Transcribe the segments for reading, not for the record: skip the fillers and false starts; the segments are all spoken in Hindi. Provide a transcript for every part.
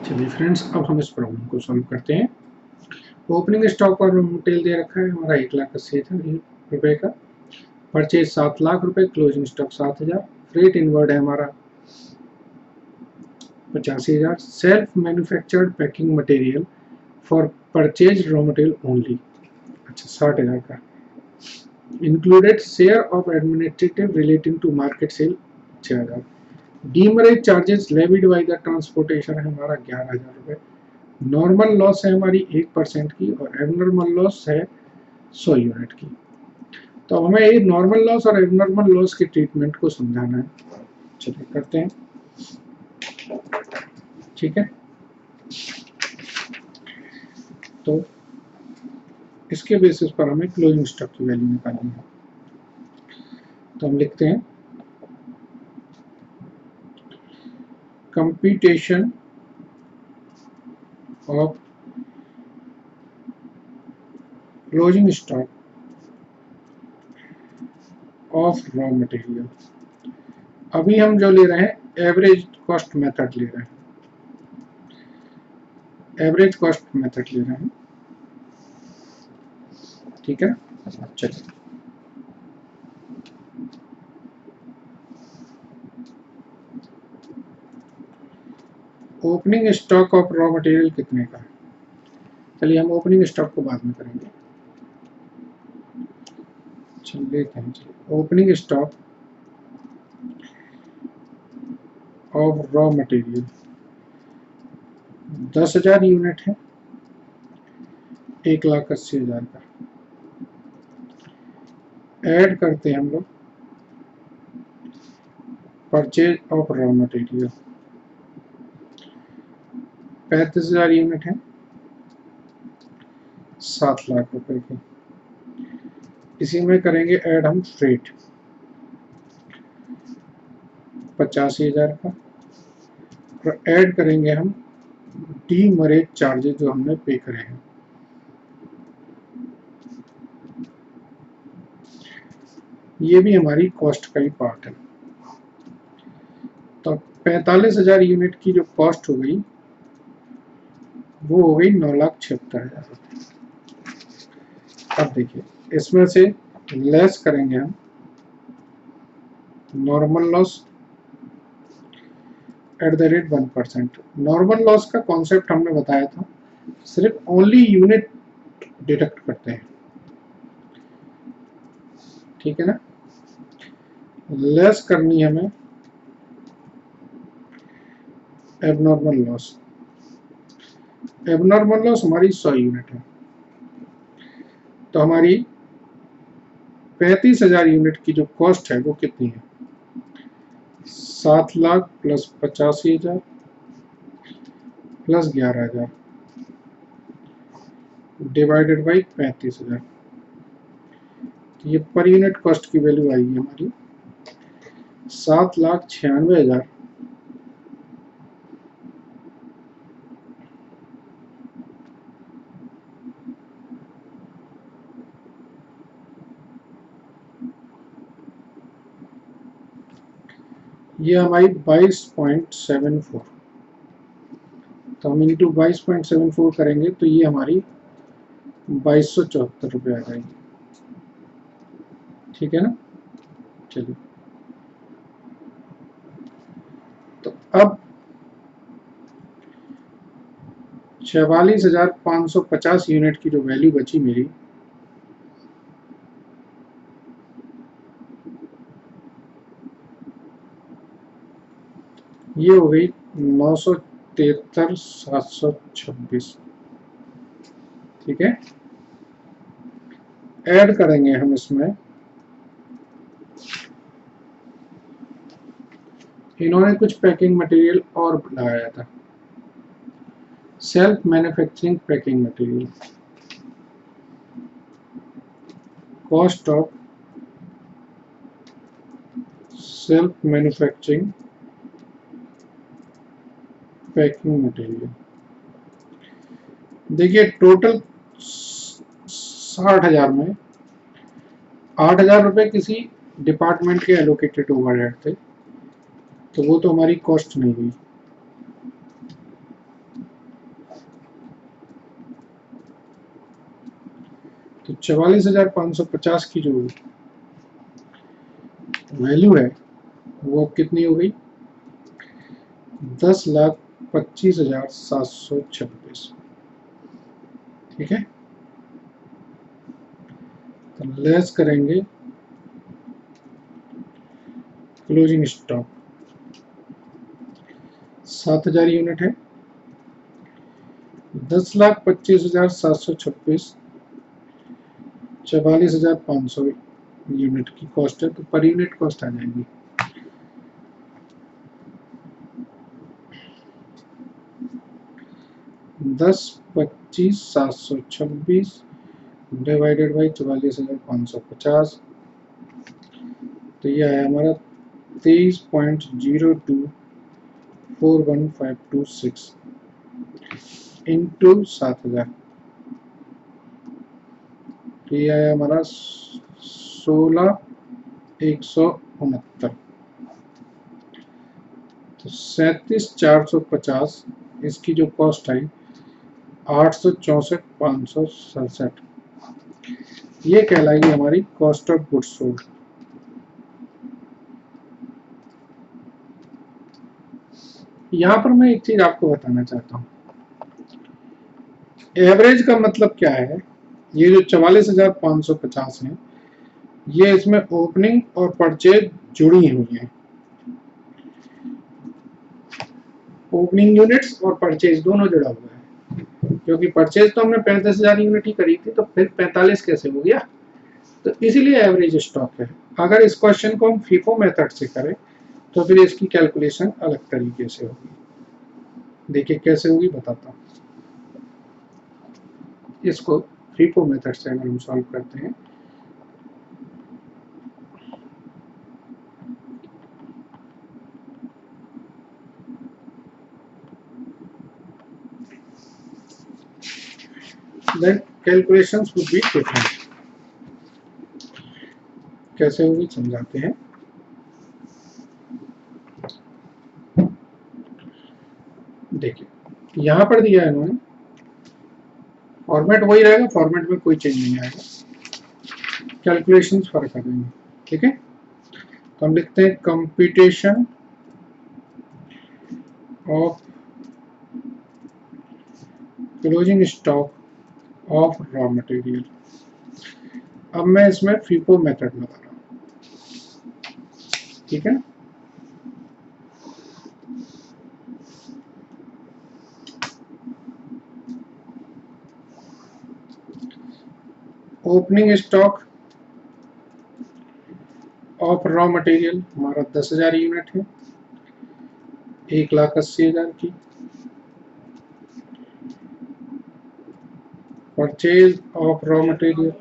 चलिए फ्रेंड्स, अब हम इस प्रॉब्लम को सॉल्व करते हैं। ओपनिंग स्टॉक और मटेरियल दे रखा है हमारा 1,80,000 रुपए का। परचेज 7 लाख रुपए, क्लोजिंग स्टॉक 7,000, फ्रेट इनवर्ड है हमारा 85,000, self manufactured packing material for purchase raw material only, अच्छा 60,000 का। Included share of administrative relating to market sale 6,000। Demurrage charges levied by the transportation है हमारा 11,000 रुपए। नॉर्मल लॉस है हमारी 1% की और एबनॉर्मल लॉस है 100 यूनिट की। तो हमें ये नॉर्मल लॉस और एबनॉर्मल लॉस के ट्रीटमेंट को समझाना है। चलिए करते हैं, ठीक है। तो इसके बेसिस पर हमें क्लोजिंग स्टॉक की वैल्यू निकालनी है। तो हम लिखते हैं computation of closing stock of raw material. अभी हम जो ले रहे हैं एवरेज कॉस्ट मेथड ले रहे हैं, एवरेज कॉस्ट मेथड ले रहे हैं, ठीक है। चलिए opening stock of raw material कितने का है? चलिए हम ओपनिंग स्टॉक को बाद में करेंगे। चलिए opening stock of raw material 10,000 unit है, 1,80,000 का। ऐड करते हैं हम लोग purchase of raw material 35,000 unit है, 7 लाख रुपए की। इसी में करेंगे ऐड हम फ्रेट 85,000 का, और ऐड करेंगे हम डीमरेज चार्जेस जो हमने पे करे हैं। ये भी हमारी कॉस्ट का ही पार्ट है। तो 45,000 यूनिट की जो कॉस्ट हो गई वो हो गई 9,76,000 रुपये। अब देखिए इसमें से लेस करेंगे हम normal loss at the rate 1%। Normal loss का कॉन्सेप्ट हमने बताया था, सिर्फ ओनली यूनिट डिडक्ट करते हैं, ठीक है ना। लेस करनी है हमें एबनॉर्मल लॉस। एबनॉर्मल लॉस हमारी 100 यूनिट है, तो हमारी 35,000 यूनिट की जो कॉस्ट है वो कितनी है? 7 lakh plus 85,000 plus 11,000 divided by 35,000। तो ये पर यूनिट कॉस्ट की वैल्यू आएगी हमारी 7,96,000 ये हमारी 22.74। तो हम इंटू 22.74 करेंगे तो ये हमारी 2,274 रुपये आ जाएगी, ठीक है ना। चलिए तो अब 44,550 यूनिट की जो वैल्यू बची मेरी, ये हो गई 973,726, ठीक है। ऐड करेंगे हम इसमें, इन्होंने कुछ पैकिंग मटेरियल और लगाया था, self manufacturing packing material, cost of self manufacturing packing material. देखिए टोटल 60,000 में 8,000 रुपये किसी डिपार्टमेंट के एलोकेटेड ओवरहेड थे, तो वो तो हमारी कॉस्ट नहीं हुई। 44,550 की जो वैल्यू है वो कितनी हो गई? 10,25,726। ठीक है, तो लेस करेंगे क्लोजिंग स्टॉक 7,000 यूनिट है, 10,25,726 44,500 यूनिट की कॉस्ट है, तो पर यूनिट कॉस्ट आ जाएगी 10,25,726 डिवाइडेड बाई 44,550, तो यह है हमारा 23.0241,526 इंटू 7,000, तो यह है हमारा 16,169। तो 37,450 इसकी जो कॉस्ट आई 864,567, ये कहलाएगी हमारी कॉस्ट ऑफ गुड्स सोल्ड। यहां पर मैं एक चीज आपको बताना चाहता हूं, एवरेज का मतलब क्या है? ये जो 44,550 है, ये इसमें ओपनिंग और परचेज जुड़ी हुई है। ओपनिंग यूनिट्स और परचेज दोनों जुड़ा हुआ है, क्योंकि परचेज तो हमने 35,000 यूनिट ही करी थी, तो फिर 45 कैसे हो गया? तो इसीलिए एवरेज स्टॉक है। अगर इस क्वेश्चन को हम फीफो मेथड से करें तो फिर इसकी कैलकुलेशन अलग तरीके से होगी। देखिए कैसे होगी, बताता हूँ। इसको फीफो मेथड से अगर हम सॉल्व करते हैं, then calculations would be different। कैसे होगी समझाते हैं। देखिए यहां पर दिया है इन्होंने, फॉर्मेट वही रहेगा, फॉर्मेट में कोई चेंज नहीं आएगा, कैलकुलेशंस फर्क आ जाएंगे। ठीक है, तो हम लिखते हैं computation of closing stock of raw material. अब मैं इसमें फीफो मेथड लगा रहा हूं। ठीक है, opening stock of raw material हमारा 10,000 यूनिट है, 1,80,000 की। परचेज ऑफ रॉ मटेरियल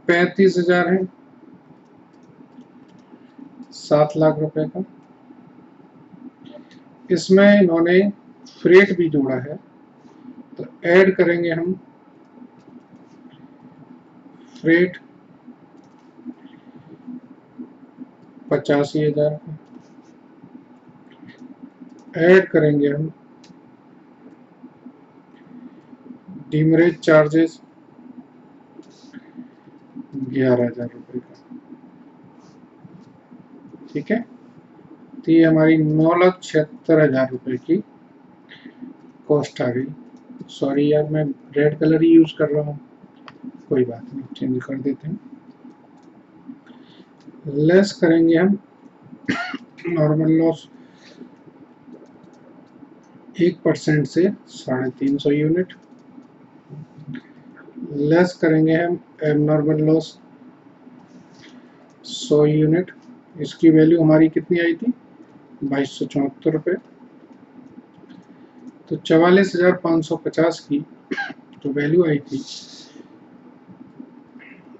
35,000 है, 7 लाख रुपए का। इसमें इन्होंने फ्रेट भी जोड़ा है, तो ऐड करेंगे हम फ्रेट 85,000 का, ऐड करेंगे हम डीमरेज चार्जेस 11,000 रुपए का। ठीक है, तो ये हमारी 9,76,000 रुपए की कॉस्ट आ गई। सॉरी यार, मैं रेड कलर ही यूज कर रहा हूँ, कोई बात नहीं, चेंज कर देते हैं। लेस करेंगे हम नॉर्मल लॉस 1% से 350 यूनिट, लेस करेंगे हम एबनॉर्मल लॉस 100 यूनिट। इसकी वैल्यू हमारी कितनी आई थी? 2274 रुपये। तो 44,550 की जो वैल्यू आई थी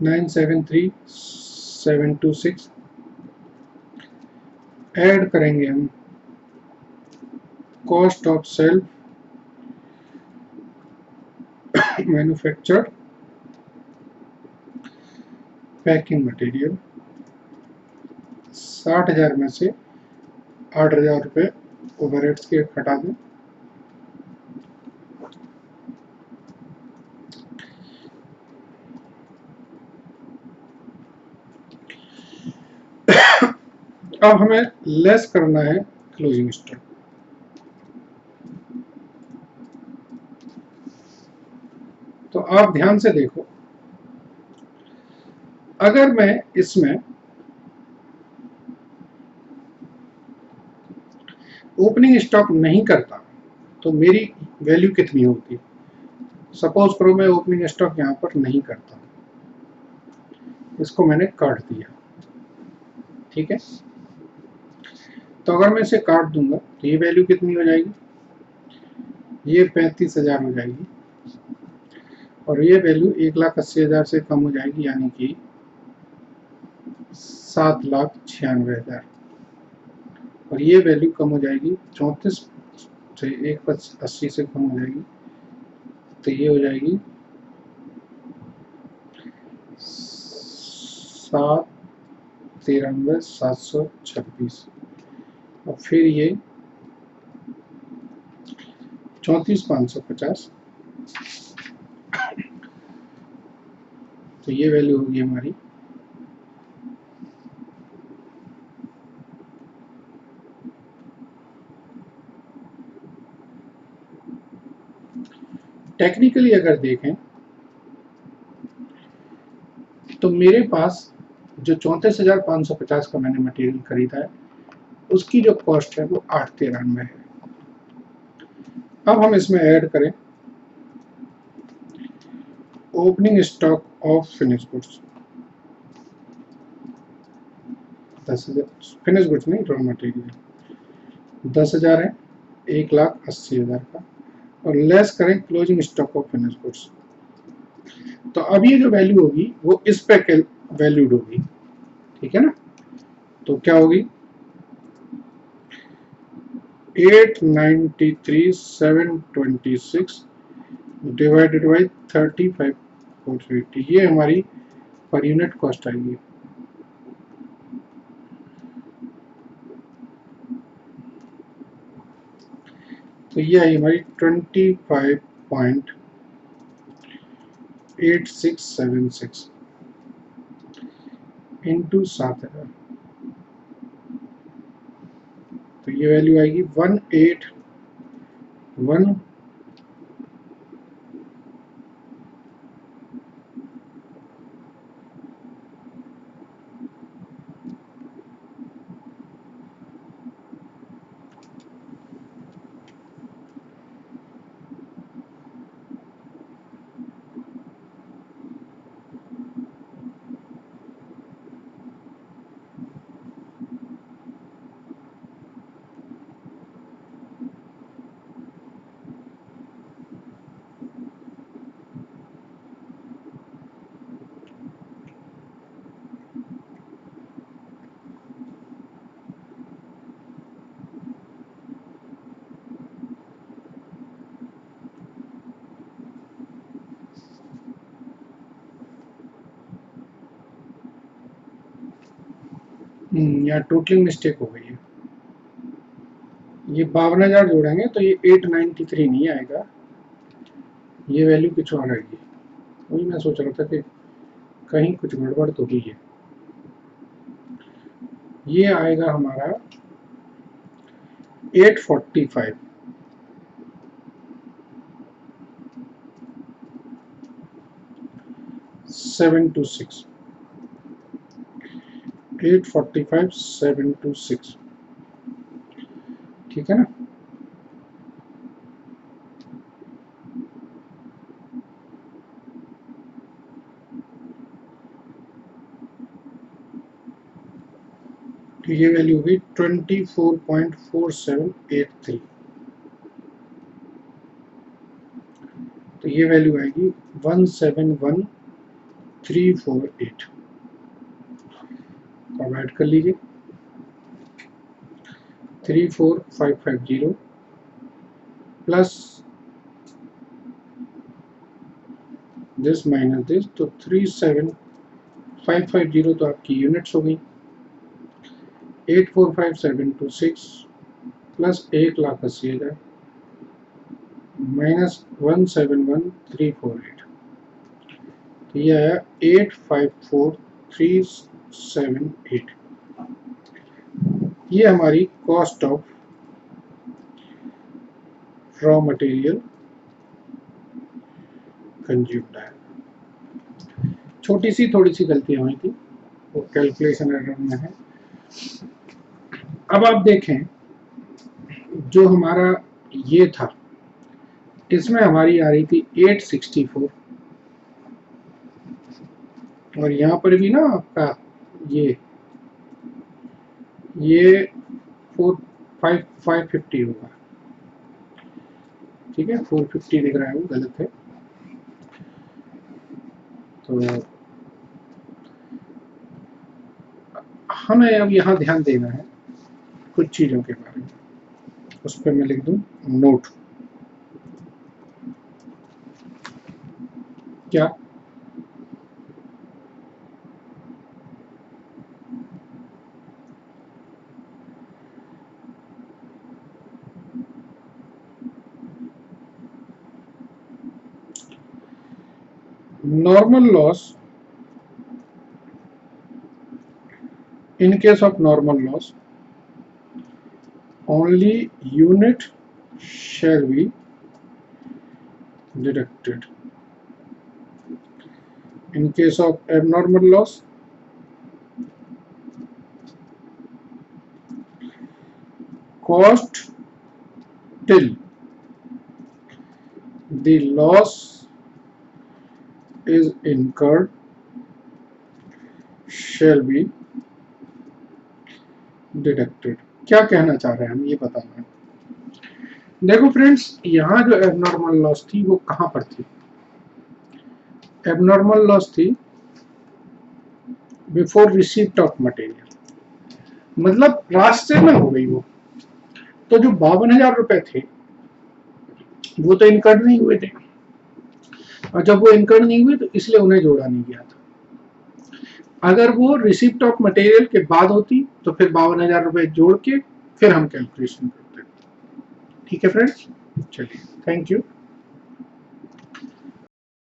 973,726, ऐड करेंगे हम cost of self manufactured packing material, 60,000 में से 8,000 रुपये ओवरहेड्स के हटा दें, अब हमें लेस करना है क्लोजिंग स्टॉक। तो आप ध्यान से देखो, अगर मैं इसमें ओपनिंग स्टॉक नहीं करता तो मेरी वैल्यू कितनी होती। सपोज करो मैं ओपनिंग स्टॉक यहां पर नहीं करता, इसको मैंने काट दिया, ठीक है। तो अगर मैं इसे काट दूंगा तो ये वैल्यू कितनी हो जाएगी, ये 35,000 हो जाएगी, और ये वैल्यू 1,80,000 से कम हो जाएगी, यानी कि 7,96,000, और ये वैल्यू कम हो जाएगी 34 से 1,80 से कम हो जाएगी, तो ये हो जाएगी 7,93,726, और फिर ये 34,550, तो ये वैल्यू होगी हमारी टेक्निकली अगर देखें तो मेरे पास जो 34,550 का मैंने मटेरियल खरीदा है उसकी जो कॉस्ट है वो 893 है। अब हम इसमें ऐड करें opening stock of finish goods, 10,000 finish goods नहीं, रॉ मटेरियल 10,000 है, 1,80,000 का, और लेस करें closing stock of finish goods. तो अब ये जो वैल्यू होगी वो इस पे वैल्यूड होगी, ठीक है ना। तो क्या होगी 893,726 डिवाइडेड बाई 35,480, ये हमारी पर यूनिट कॉस्ट आएगी। तो ये आई हमारी 25.8676 इंटू 7,000, तो ये वैल्यू आएगी 181 यहाँ टोटलिंग मिस्टेक हो गई है, ये 52,000 जोड़ेंगे तो ये 893 नहीं आएगा, ये वैल्यू कुछ और आएगी। वही मैं सोच रहा था कि कहीं कुछ गड़बड़ तो हुई है। ये आएगा हमारा 845, 726, 845, 726, ठीक है ना। तो ये वैल्यू होगी 24.4783, तो ये वैल्यू आएगी 171,348। अब ऐड कर लीजिए 34,550 प्लस दिस माइनस दिस, तो 37,550 तो आपकी यूनिट्स हो गई, 845,726 प्लस 1,80,000 माइनस 171,348, तो ये आया 854,378। ये हमारी cost of raw material consumed है। छोटी सी थोड़ी सी गलतियां हुई थी, वो कैलकुलेशन एरर में है। अब आप देखें, जो हमारा ये था, इसमें हमारी आ रही थी 864, और यहाँ पर भी ना आपका ये 550 होगा, ठीक है, 450 दिख रहा है, वो गलत है। तो हमें अब यहाँ ध्यान देना है कुछ चीज़ों के बारे में, उस पर मैं लिख दूँ नोट। क्या normal loss, in case of normal loss only unit shall be deducted. In case of abnormal loss, cost till the loss is incurred shall be deducted. क्या कहना चाह रहे हैं हम, ये बताना है। देखो फ्रेंड्स, यहाँ जो एबनॉर्मल लॉस थी वो कहाँ पर थी? एबनॉर्मल लॉस थी बिफोर रिसीप्ट ऑफ मटेरियल, मतलब रास्ते में हो गई वो। तो जो 52,000 रुपए थे वो तो इनकर्ड नहीं हुए थे, और जब वो इनकर्ड नहीं हुए तो इसलिए उन्हें जोड़ा नहीं गया था। अगर वो रिसिप्ट ऑफ मटेरियल के बाद होती तो फिर 52,000 रुपए जोड़ के फिर हम कैलकुलेशन करते। ठीक है फ्रेंड्स, चलिए, थैंक यू।